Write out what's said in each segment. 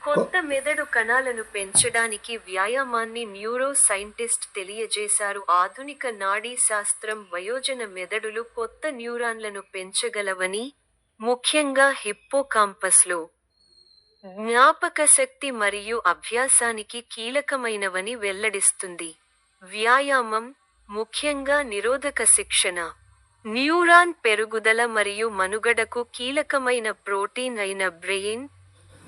కొ- కొత్త మెదడు కణాలను పెంచడానికి వ్యాయామాన్ని న్యూరో సైంటిస్ట్ తెలియజేశారు. ఆధునిక నాడీ శాస్త్రం వయోజన మెదడులు కొత్త న్యూరాన్లను పెంచగలవని, ముఖ్యంగా హిప్పోకాంపస్లో జ్ఞాపకశక్తి మరియు అభ్యాసానికి కీలకమైనవని వెల్లడిస్తుంది. వ్యాయామం, ముఖ్యంగా నిరోధక శిక్షణ, న్యూరాన్ పెరుగుదల మరియు మనుగడకు కీలకమైన ప్రోటీన్ అయిన brain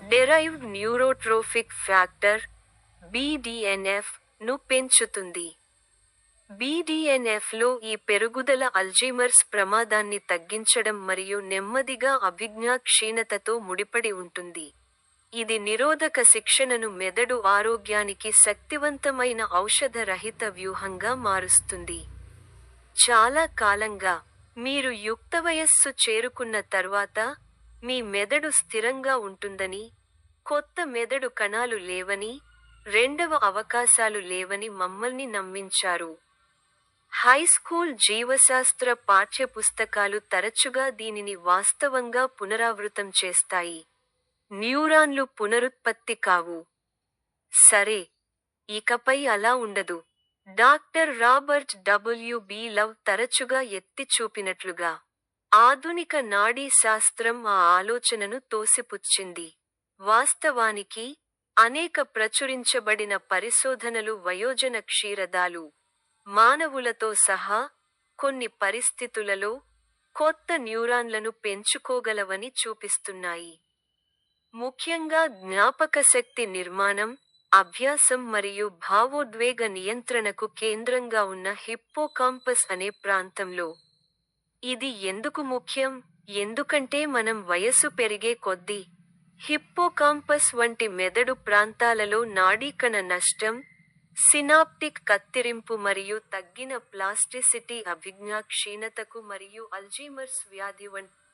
derived neurotrophic factor (BDNF) ను పెంచుతుంది. BDNF-లో ఈ పెరుగుదల అల్జీమర్స్ ప్రమాదాన్ని తగ్గించడం మరియు నెమ్మదిగా అభిజ్ఞా క్షీణతతో ముడిపడి ఉంటుంది. ఇది నిరోధక శిక్షణను మెదడు ఆరోగ్యానికి శక్తివంతమైన ఔషధ-రహిత వ్యూహంగా మారుస్తుంది. చాలా కాలంగా, మీరు యుక్తవయస్సు చేరుకున్న తర్వాత, మీ మెదడు స్థిరంగా ఉంటుందని, కొత్త మెదడు కణాలు లేవని, రెండవ అవకాశాలు లేవని మమ్మల్ని నమ్మించారు. హైస్కూల్ జీవశాస్త్ర పాఠ్యపుస్తకాలు తరచుగా దీనిని వాస్తవంగా పునరావృతం చేస్తాయి. న్యూరాన్లు పునరుత్పత్తి కావు. సరే, ఇకపై అలా ఉండదు. Doctor Robert డబ్ల్యూ.బి. లవ్ తరచుగా ఎత్తి చూపినట్లుగా, ఆధునిక నాడీ శాస్త్రం ఆ ఆలోచనను తోసిపుచ్చింది. వాస్తవానికి, అనేక ప్రచురించబడిన పరిశోధనలు వయోజన క్షీరదాలు, మానవులతో సహా, కొన్ని పరిస్థితులలో, కొత్త న్యూరాన్లను పెంచుకోగలవని చూపిస్తున్నాయి. ముఖ్యంగా జ్ఞాపకశక్తి నిర్మాణం, అభ్యాసం మరియు భావోద్వేగ నియంత్రణకు కేంద్రంగా ఉన్న హిప్పోకాంపస్ అనే ప్రాంతంలో. ఇది ఎందుకు ముఖ్యం? ఎందుకంటే మనం వయసు పెరిగే కొద్దీ, హిప్పోకాంపస్ వంటి మెదడు ప్రాంతాలలో నాడీకణ నష్టం, సినాప్టిక్ కత్తిరింపు మరియు తగ్గిన ప్లాస్టిసిటీ అభిజ్ఞా క్షీణతకు మరియు అల్జీమర్స్ వ్యాధి వంటి